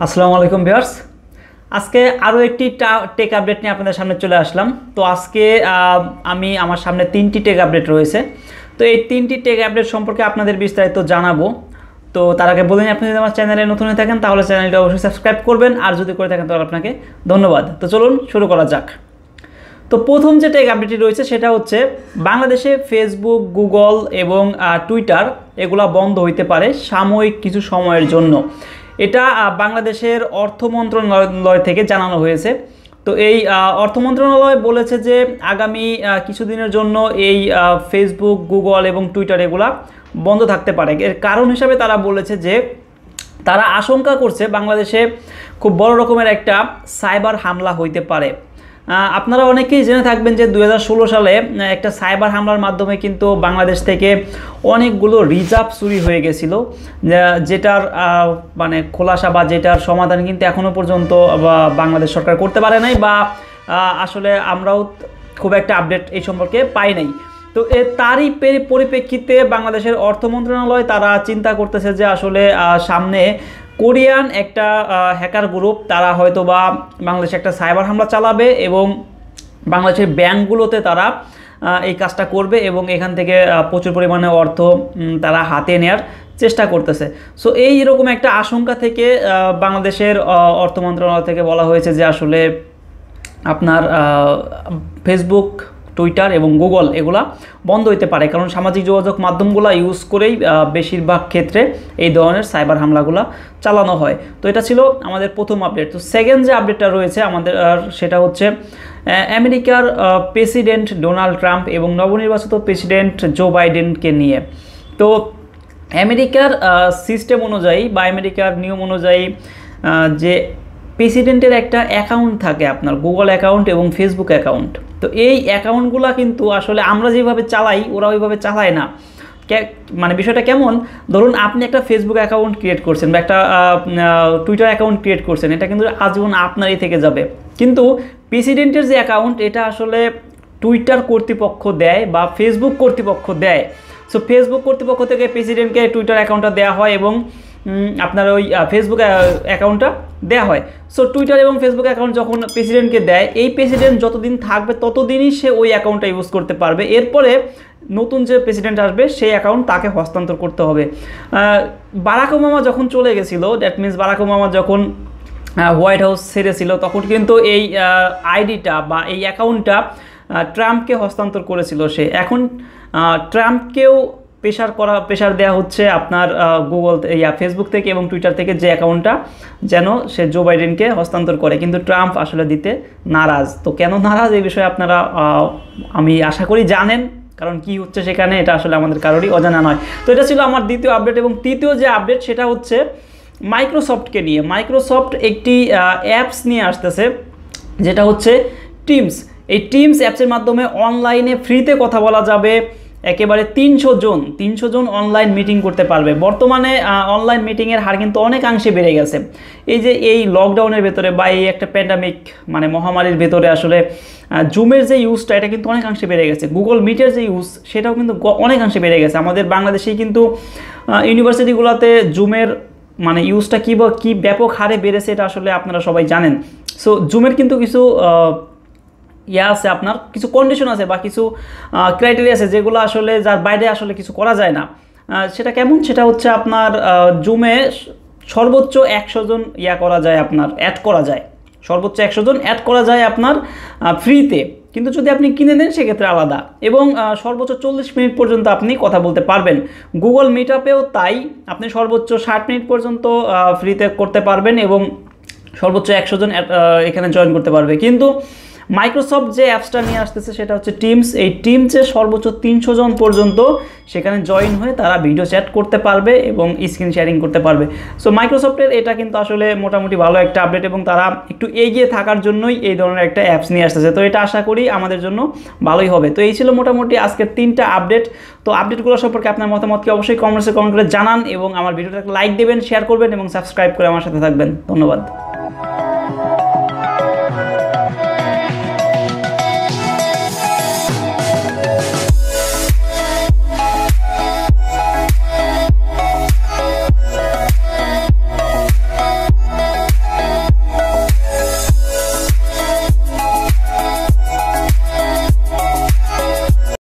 আসসালামু আলাইকুম ভিউয়ার্স। আজকে আরও একটি টেক আপডেট নিয়ে আপনাদের সামনে চলে আসলাম। তো আজকে আমি আমার সামনে তিনটি টেক আপডেট রয়েছে। তো এই তিনটি টেক আপডেট সম্পর্কে আপনাদের বিস্তারিত জানাবো। তো তার আগে বলে নিই, আপনি যদি আমার চ্যানেলে নতুন হয়ে থাকেন তাহলে চ্যানেলটা অবশ্যই সাবস্ক্রাইব করবেন, আর যদি করে থাকেন তাহলে আপনাকে ধন্যবাদ। তো চলুন শুরু করা যাক। তো প্রথম যে টেক আপডেটটি রয়েছে সেটা হচ্ছে বাংলাদেশে ফেসবুক, গুগল এবং টুইটার এগুলা বন্ধ হইতে পারে সাময়িক কিছু সময়ের জন্য। এটা বাংলাদেশের অর্থ মন্ত্রণালয় থেকে জানানো হয়েছে। তো এই অর্থ মন্ত্রণালয় বলেছে যে আগামী কিছুদিনের জন্য এই ফেসবুক, গুগল এবং টুইটার এগুলা বন্ধ থাকতে পারে। এর কারণ হিসাবে তারা বলেছে যে তারা আশঙ্কা করছে বাংলাদেশে খুব বড় রকমের একটা সাইবার হামলা হইতে পারে। আপনারা অনেকেই জেনে থাকবেন যে 2016 সালে একটা সাইবার হামলার মাধ্যমে কিন্তু বাংলাদেশ থেকে অনেকগুলো রিজার্ভ চুরি হয়ে গেছিল, যেটার মানে খোলাসা বা যেটার সমাধান কিন্তু এখনও পর্যন্ত বাংলাদেশ সরকার করতে পারে নাই, বা আসলে আমরাও খুব একটা আপডেট এই সম্পর্কে পাই নাই। তো তারই পরিপ্রেক্ষিতে বাংলাদেশের অর্থ মন্ত্রণালয় তারা চিন্তা করতেছে যে আসলে সামনে কোরিয়ান একটা হ্যাকার গ্রুপ তারা হয়তো বা বাংলাদেশে একটা সাইবার হামলা চালাবে এবং বাংলাদেশের ব্যাংকগুলোতে তারা এই কাজটা করবে এবং এখান থেকে প্রচুর পরিমাণে অর্থ তারা হাতে নেওয়ার চেষ্টা করতেছে। সো এইরকম একটা আশঙ্কা থেকে বাংলাদেশের অর্থ মন্ত্রণালয় থেকে বলা হয়েছে যে আসলে আপনার ফেসবুক, টুইটার এবং গুগল এগুলা বন্ধ হইতে পারে, কারণ সামাজিক যোগাযোগ মাধ্যমগুলো ইউজ করেই বেশিরভাগ ক্ষেত্রে এই ধরনের সাইবার হামলাগুলো চালানো হয়। তো এটা ছিল আমাদের প্রথম আপডেট। তো সেকেন্ড যে আপডেটটা রয়েছে আমাদের সেটা হচ্ছে আমেরিকার প্রেসিডেন্ট ডোনাল্ড ট্রাম্প এবং নবনির্বাচিত প্রেসিডেন্ট জো বাইডেনকে নিয়ে। তো আমেরিকার সিস্টেম অনুযায়ী বা আমেরিকার নিয়ম অনুযায়ী যে প্রেসিডেন্টের একটা অ্যাকাউন্ট থাকে, আপনার গুগল অ্যাকাউন্ট এবং ফেসবুক অ্যাকাউন্ট। তো এই অ্যাকাউন্টগুলো কিন্তু আসলে আমরা যেভাবে চালাই ওরা ওইভাবে চালায় না। মানে বিষয়টা কেমন, ধরুন আপনি একটা ফেসবুক অ্যাকাউন্ট ক্রিয়েট করছেন বা একটা টুইটার অ্যাকাউন্ট ক্রিয়েট করছেন, এটা কিন্তু আজীবন আপনারই থেকে যাবে। কিন্তু প্রেসিডেন্টের যে অ্যাকাউন্ট এটা আসলে টুইটার কর্তৃপক্ষ দেয় বা ফেসবুক কর্তৃপক্ষ দেয়। সো ফেসবুক কর্তৃপক্ষ থেকে প্রেসিডেন্টকে টুইটার অ্যাকাউন্টটা দেওয়া হয় এবং আপনার ওই ফেসবুক অ্যাকাউন্টটা দেওয়া হয়। সো টুইটার এবং ফেসবুক অ্যাকাউন্ট যখন প্রেসিডেন্টকে দেয়, এই প্রেসিডেন্ট যতদিন থাকবে ততদিনই সে ওই অ্যাকাউন্টটা ইউজ করতে পারবে। এরপরে নতুন যে প্রেসিডেন্ট আসবে সেই অ্যাকাউন্ট তাকে হস্তান্তর করতে হবে। বারাক ওবামা যখন চলে গেছিলো, দ্যাট মিনস বারাক ওবামা যখন হোয়াইট হাউস ছেড়েছিল, তখন কিন্তু এই আইডিটা বা এই অ্যাকাউন্টটা ট্রাম্পকে হস্তান্তর করেছিল সে। এখন ট্রাম্পকেও প্রেশার দেওয়া হচ্ছে আপনার গুগল ফেসবুক থেকে এবং টুইটার থেকে যে অ্যাকাউন্টটা যেন সে জো বাইডেনকে হস্তান্তর করে, কিন্তু ট্রাম্প আসলে দিতে নারাজ। তো কেন নারাজ এই বিষয়ে আপনারা আমি আশা করি জানেন, কারণ কি হচ্ছে সেখানে এটা আসলে আমাদের কারোরই অজানা নয়। তো এটা ছিল আমার দ্বিতীয় আপডেট। এবং তৃতীয় যে আপডেট সেটা হচ্ছে মাইক্রোসফটকে নিয়ে। মাইক্রোসফট একটি অ্যাপস নিয়ে আসতেছে যেটা হচ্ছে টিমস। এই টিমস অ্যাপসের মাধ্যমে অনলাইনে ফ্রিতে কথা বলা যাবে। একেবারে 300 জন অনলাইন মিটিং করতে পারবে। বর্তমানে অনলাইন মিটিংয়ের হার কিন্তু অনেকাংশে বেড়ে গেছে। এই যে এই লকডাউনের ভেতরে বা এই একটা প্যান্ডামিক মানে মহামারীর ভেতরে আসলে জুমের যে ইউজটা এটা কিন্তু অনেকাংশে বেড়ে গেছে। গুগল মিটের যে ইউজ সেটাও কিন্তু অনেকাংশে বেড়ে গেছে। আমাদের বাংলাদেশেই কিন্তু ইউনিভার্সিটিগুলোতে জুমের মানে ইউজটা কী ব্যাপক হারে বেড়েছে এটা আসলে আপনারা সবাই জানেন। সো জুমের কিন্তু কিছু আছে, আপনার কিছু কন্ডিশন আছে বা কিছু ক্রাইটেরিয়া আছে যেগুলো আসলে যার বাইরে আসলে কিছু করা যায় না। সেটা কেমন, সেটা হচ্ছে আপনার জুমে সর্বোচ্চ 100 জন করা যায়, আপনার অ্যাড করা যায়, সর্বোচ্চ 100 জন অ্যাড করা যায় আপনার ফ্রিতে। কিন্তু যদি আপনি কিনে নেন সেক্ষেত্রে আলাদা। এবং সর্বোচ্চ 40 মিনিট পর্যন্ত আপনি কথা বলতে পারবেন। গুগল মিট আপেও তাই, আপনি সর্বোচ্চ 60 মিনিট পর্যন্ত ফ্রিতে করতে পারবেন এবং সর্বোচ্চ 100 জন এখানে জয়েন করতে পারবে। কিন্তু মাইক্রোসফট যে অ্যাপসটা নিয়ে আসতেছে সেটা হচ্ছে টিমস। এই টিমসে সর্বোচ্চ 300 জন পর্যন্ত সেখানে জয়েন হয়ে তারা ভিডিও চ্যাট করতে পারবে এবং স্ক্রিন শেয়ারিং করতে পারবে। সো মাইক্রোসফটের এটা কিন্তু আসলে মোটামুটি ভালো একটা আপডেট এবং তারা একটু এগিয়ে থাকার জন্যই এই ধরনের একটা অ্যাপস নিয়ে আসতেছে। তো এটা আশা করি আমাদের জন্য ভালোই হবে। তো এই ছিল মোটামুটি আজকের 3টা আপডেট। তো আপডেটগুলো সম্পর্কে আপনার মতামতকে অবশ্যই কমেন্টে কমেন্ট করে জানান এবং আমার ভিডিওটাকে লাইক দেবেন, শেয়ার করবেন এবং সাবস্ক্রাইব করে আমার সাথে থাকবেন। ধন্যবাদ।